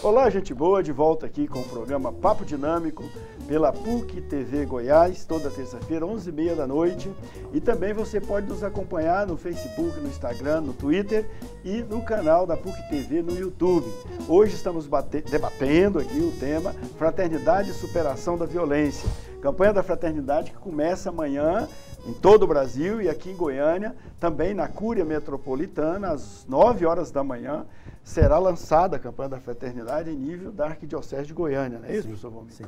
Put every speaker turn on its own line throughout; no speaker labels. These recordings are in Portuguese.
Olá, gente boa, de volta aqui com o programa Papo Dinâmico pela PUC TV Goiás, toda terça-feira, 11h30 da noite. E também você pode nos acompanhar no Facebook, no Instagram, no Twitter e no canal da PUC TV no YouTube. Hoje estamos debatendo aqui o tema Fraternidade e Superação da Violência. Campanha da Fraternidade que começa amanhã em todo o Brasil e aqui em Goiânia, também na Cúria Metropolitana, às 9 horas da manhã, será lançada a campanha da Fraternidade em nível da Arquidiocese de Goiânia, não é isso, professor Valmir?
Sim.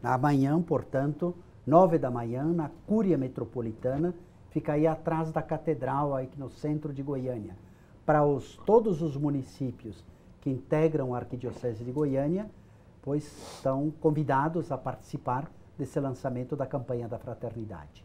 Amanhã, portanto, 9 da manhã, na Cúria Metropolitana, fica aí atrás da Catedral, aí no centro de Goiânia. Para todos os municípios que integram a Arquidiocese de Goiânia, pois estão convidados a participar desse lançamento da campanha da Fraternidade.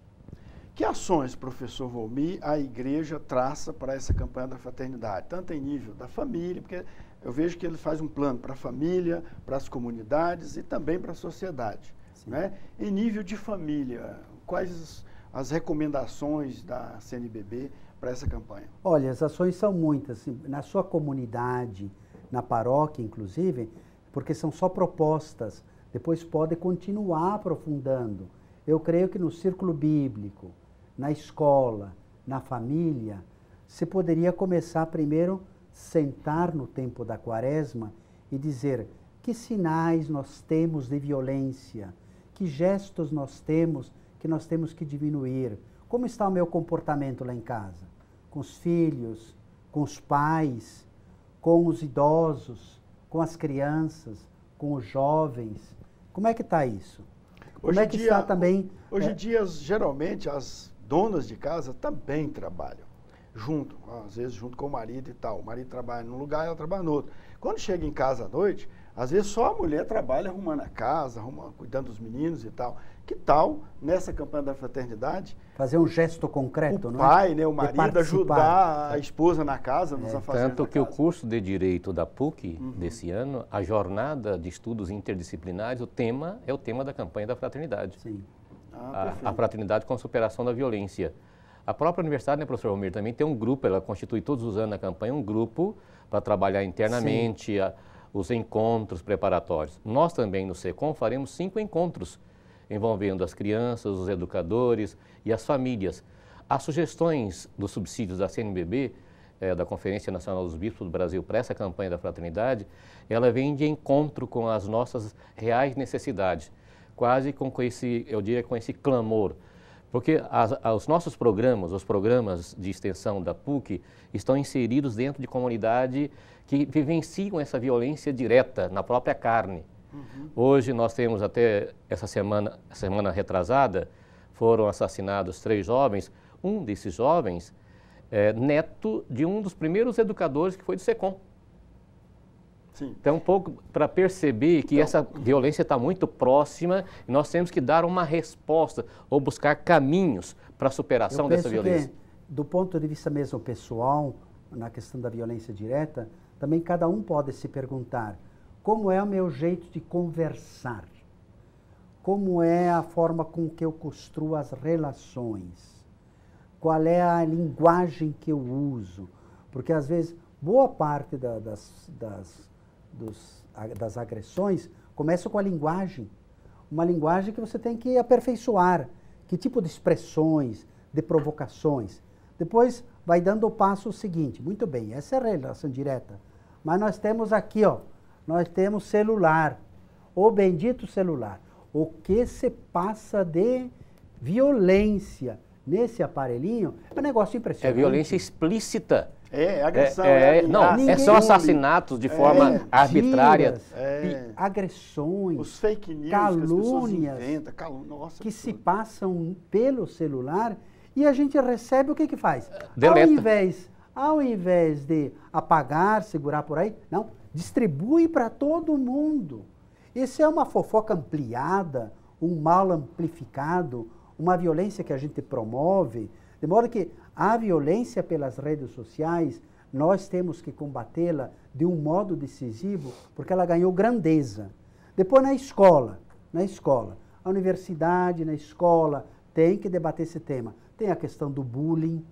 Que ações, professor Valmir, a igreja traça para essa campanha da fraternidade? Tanto em nível da família, porque eu vejo que ele faz um plano para a família, para as comunidades e também para a sociedade. Né? Em nível de família, quais as recomendações da CNBB para essa campanha?
Olha, as ações são muitas. Na sua comunidade, na paróquia, inclusive, porque são só propostas, depois pode continuar aprofundando. Eu creio que no círculo bíblico, na escola, na família, se poderia começar primeiro sentar no tempo da quaresma e dizer que sinais nós temos de violência, que gestos nós temos que diminuir, como está o meu comportamento lá em casa, com os filhos, com os pais, com os idosos, com as crianças, com os jovens, como é que está isso? Como é que está também...
Hoje em dia, geralmente, as donas de casa também trabalham junto, às vezes junto com o marido e tal. O marido trabalha num lugar, ela trabalha no outro. Quando chega em casa à noite, às vezes só a mulher trabalha arrumando a casa, cuidando dos meninos e tal. Que tal, nessa campanha da fraternidade...
Fazer um gesto concreto,
não é? O pai, né, o marido, ajudar a esposa na casa, nos afazeres
Tanto que o curso de Direito da PUC, desse ano, a jornada de estudos interdisciplinares, o tema é o tema da campanha da fraternidade.
Sim.
A fraternidade com a superação da violência. A própria universidade, né, professor Valmir, também tem um grupo, ela constitui todos os anos na campanha um grupo para trabalhar internamente os encontros preparatórios. Nós também no SECOM faremos 5 encontros envolvendo as crianças, os educadores e as famílias. As sugestões dos subsídios da CNBB, da Conferência Nacional dos Bispos do Brasil, para essa campanha da fraternidade, ela vem de encontro com as nossas reais necessidades, quase com esse, eu diria, com esse clamor. Porque os nossos programas, os programas de extensão da PUC, estão inseridos dentro de comunidade que vivenciam essa violência direta na própria carne. Hoje nós temos até essa semana retrasada, foram assassinados 3 jovens. Um desses jovens é neto de um dos primeiros educadores que foi do SECOM.
Sim.
Então, um pouco para perceber que essa violência está muito próxima e nós temos que dar uma resposta ou buscar caminhos para a superação dessa violência.
Que, do ponto de vista mesmo pessoal, na questão da violência direta, também cada um pode se perguntar: como é o meu jeito de conversar? Como é a forma com que eu construo as relações? Qual é a linguagem que eu uso? Porque, às vezes, boa parte das agressões começa com a linguagem. Uma linguagem que você tem que aperfeiçoar. Que tipo de expressões, de provocações? Depois vai dando o passo seguinte. Muito bem, essa é a relação direta. Mas nós temos aqui, ó, nós temos celular, o bendito celular. O que se passa de violência nesse aparelhinho é um negócio impressionante.
É violência explícita.
É agressão.
São assassinatos de forma arbitrária.
Agressões,
os fake news
calúnias que se passam pelo celular e a gente recebe, o que faz?
Deleta.
Ao invés de apagar, segurar por aí, não, distribui para todo mundo. Isso é uma fofoca ampliada, um mal amplificado, uma violência que a gente promove, de modo que a violência pelas redes sociais, nós temos que combatê-la de um modo decisivo, porque ela ganhou grandeza. Depois na escola, a universidade, na escola, tem que debater esse tema. Tem a questão do bullying,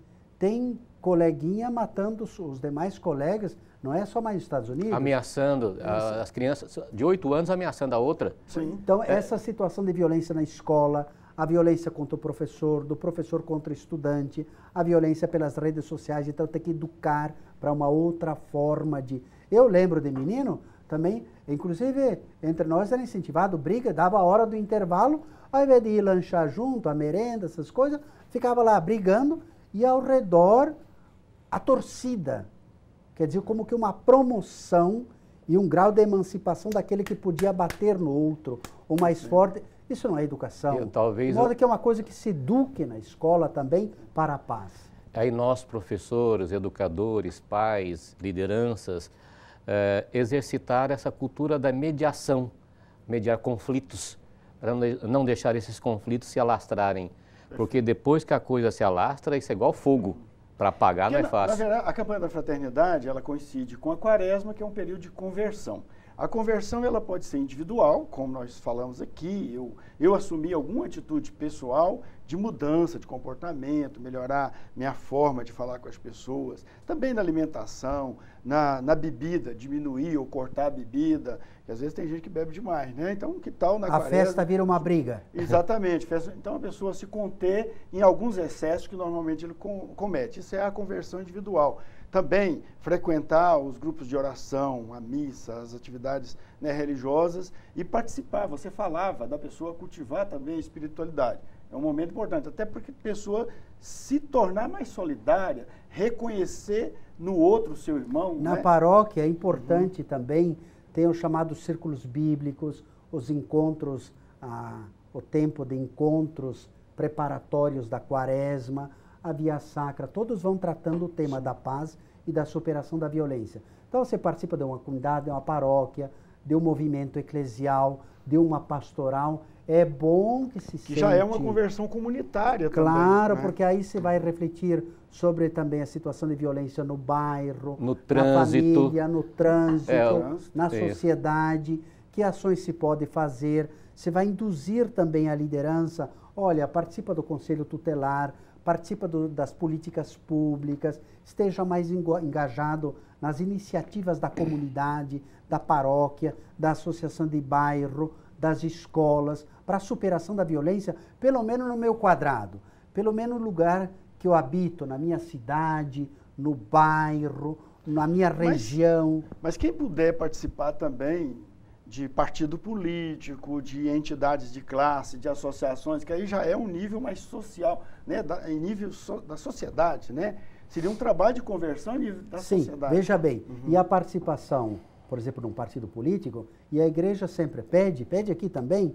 tem coleguinha matando os demais colegas, não é só mais nos Estados Unidos.
Ameaçando, as crianças de 8 anos ameaçando a outra.
Sim. Então, essa situação de violência na escola, a violência contra o professor, do professor contra o estudante, a violência pelas redes sociais, então tem que educar para uma outra forma de... Eu lembro de menino também, inclusive entre nós era incentivado, briga, dava a hora do intervalo, ao invés de ir lanchar junto, a merenda, essas coisas, ficava lá brigando e ao redor a torcida. Quer dizer, como que uma promoção e um grau de emancipação daquele que podia bater no outro, o mais forte. Isso não é educação. De modo que é uma coisa que se eduque na escola também para a paz.
Aí nós, professores, educadores, pais, lideranças, exercitar essa cultura da mediação, mediar conflitos, para não deixar esses conflitos se alastrarem. Porque depois que a coisa se alastra, isso é igual fogo. Para apagar não é fácil.
Na verdade, a campanha da fraternidade, ela coincide com a quaresma, que é um período de conversão. A conversão, ela pode ser individual, como nós falamos aqui, eu assumi alguma atitude pessoal de mudança de comportamento, melhorar minha forma de falar com as pessoas, também na alimentação, na bebida, diminuir ou cortar a bebida, que às vezes tem gente que bebe demais, né? Então, que tal na quaresma?
A festa vira uma briga.
Exatamente. Então, a pessoa se conter em alguns excessos que normalmente ele comete. Isso é a conversão individual. Também frequentar os grupos de oração, a missa, as atividades, né, religiosas e participar. Você falava da pessoa cultivar também a espiritualidade. É um momento importante, até porque a pessoa se tornar mais solidária, reconhecer no outro o seu irmão.
Na
né?
paróquia é importante também ter os chamados círculos bíblicos, os encontros, o tempo de encontros preparatórios da quaresma, a via sacra, todos vão tratando o tema da paz e da superação da violência. Então você participa de uma comunidade, de uma paróquia, de um movimento eclesial, de uma pastoral, é bom que se
que já é uma conversão comunitária
também. Claro,
né?
Porque aí você vai refletir sobre também a situação de violência no bairro,
no trânsito,
na família, no trânsito, na sociedade, que ações se pode fazer. Você vai induzir também a liderança, olha, participa do conselho tutelar, participa das políticas públicas, esteja mais engajado nas iniciativas da comunidade, da paróquia, da associação de bairro, das escolas, para a superação da violência, pelo menos no meu quadrado, pelo menos no lugar que eu habito, na minha cidade, no bairro, na minha região.
Mas quem puder participar também de partido político, de entidades de classe, de associações, que aí já é um nível mais social, né, em nível da sociedade, né? Seria um trabalho de conversão em nível da sociedade.
Sim, veja bem, e a participação, por exemplo, num partido político, e a igreja sempre pede aqui também,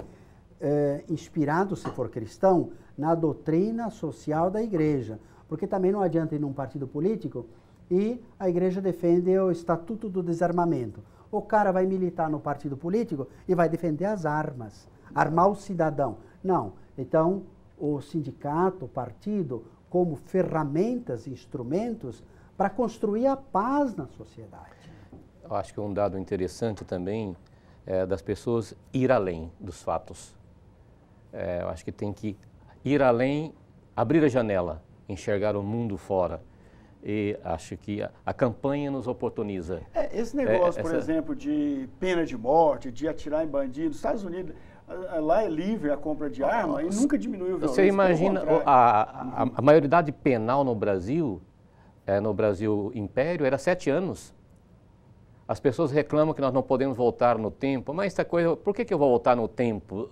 inspirado, se for cristão, na doutrina social da igreja, porque também não adianta ir num partido político e a igreja defende o Estatuto do Desarmamento. O cara vai militar no partido político e vai defender as armas, armar o cidadão. Não. Então, o sindicato, o partido, como ferramentas, instrumentos para construir a paz na sociedade.
Eu acho que um dado interessante também é das pessoas ir além dos fatos. Eu acho que tem que ir além, abrir a janela, enxergar o mundo fora. E acho que a campanha nos oportuniza.
Esse negócio, por exemplo, de pena de morte, de atirar em bandidos, nos Estados Unidos, lá é livre a compra de arma e nunca diminuiu a violência.
Você imagina a maioridade penal no Brasil Império, era 7 anos. As pessoas reclamam que nós não podemos voltar no tempo, mas essa coisa, por que eu vou voltar no tempo?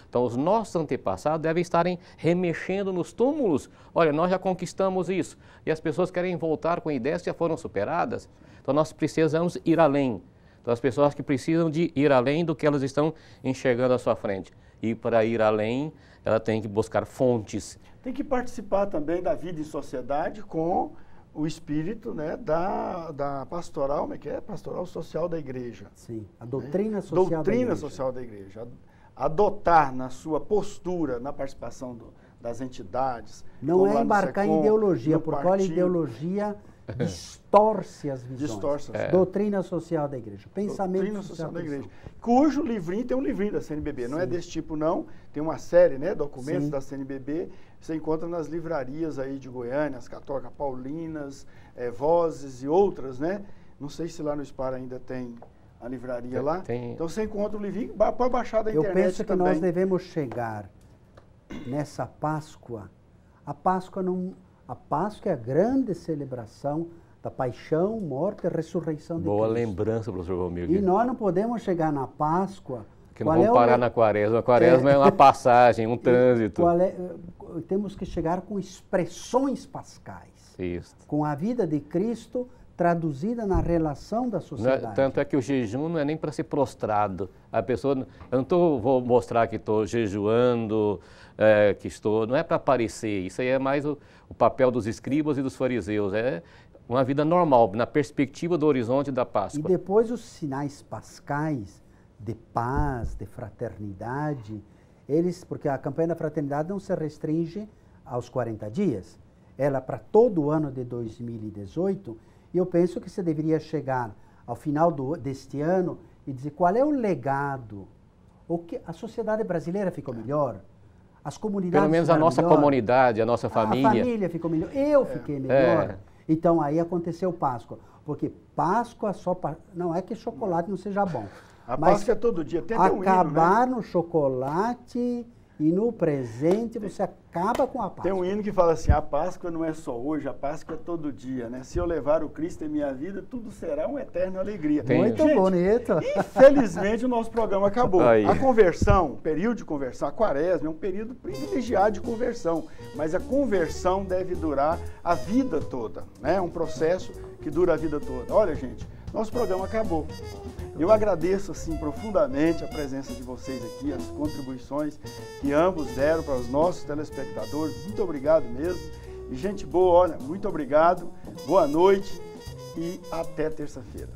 Então, os nossos antepassados devem estarem remexendo nos túmulos. Olha, nós já conquistamos isso. E as pessoas querem voltar com ideias que já foram superadas. Então, nós precisamos ir além. Então, as pessoas que precisam de ir além do que elas estão enxergando à sua frente. E para ir além, ela tem que buscar fontes.
Tem que participar também da vida em sociedade com o espírito, né, da pastoral, como é que é? Pastoral social da igreja.
Sim, a doutrina social da igreja.
Doutrina social da igreja. Adotar na sua postura, na participação das entidades.
Não é embarcar em ideologia, porque olha, a ideologia distorce as visões.
Distorce.
Doutrina social da igreja, pensamento
Doutrina social da igreja. Cujo livrinho tem um livrinho da CNBB, não é desse tipo não, tem uma série, né, documentos da CNBB, você encontra nas livrarias aí de Goiânia, as Católicas Paulinas, Vozes e outras, né? Não sei se lá no Spar ainda tem a livraria lá. Então você encontra o livrinho, pode baixar da internet.
Eu penso que
também.
nós devemos chegar nessa Páscoa. A Páscoa é a grande celebração da paixão, morte e ressurreição de Cristo.
Boa lembrança, professor Valmir.
E nós não podemos chegar na Páscoa...
Que não vamos parar na Quaresma. A Quaresma é uma passagem, um trânsito.
Temos que chegar com expressões pascais.
Isso.
Com a vida de Cristo traduzida na relação da sociedade.
Tanto é que o jejum não é nem para ser prostrado. A pessoa, eu não vou mostrar que estou jejuando, não é para aparecer. Isso aí é mais o papel dos escribas e dos fariseus. É uma vida normal, na perspectiva do horizonte da Páscoa.
E depois os sinais pascais de paz, de fraternidade, porque a campanha da fraternidade não se restringe aos 40 dias. Ela para todo o ano de 2018, e eu penso que você deveria chegar ao final deste ano e dizer qual é o legado. A sociedade brasileira ficou melhor, as comunidades
pelo menos a nossa comunidade, a nossa família.
A família ficou melhor, eu fiquei melhor. Então aí aconteceu Páscoa, porque Páscoa não é que chocolate não seja bom.
A Páscoa é todo dia, tem até um hino, né?
Acabar no chocolate e no presente, você acaba com a Páscoa.
Tem um hino que fala assim, a Páscoa não é só hoje, a Páscoa é todo dia, né? Se eu levar o Cristo em minha vida, tudo será uma eterna alegria.
Muito bonito.
Infelizmente o nosso programa acabou.
Aí.
A conversão, o período de conversão, a Quaresma é um período privilegiado de conversão, mas a conversão deve durar a vida toda, né? É um processo que dura a vida toda. Olha, gente, nosso programa acabou. Eu agradeço assim profundamente a presença de vocês aqui, as contribuições que ambos deram para os nossos telespectadores. Muito obrigado mesmo. E gente boa, olha, muito obrigado. Boa noite e até terça-feira.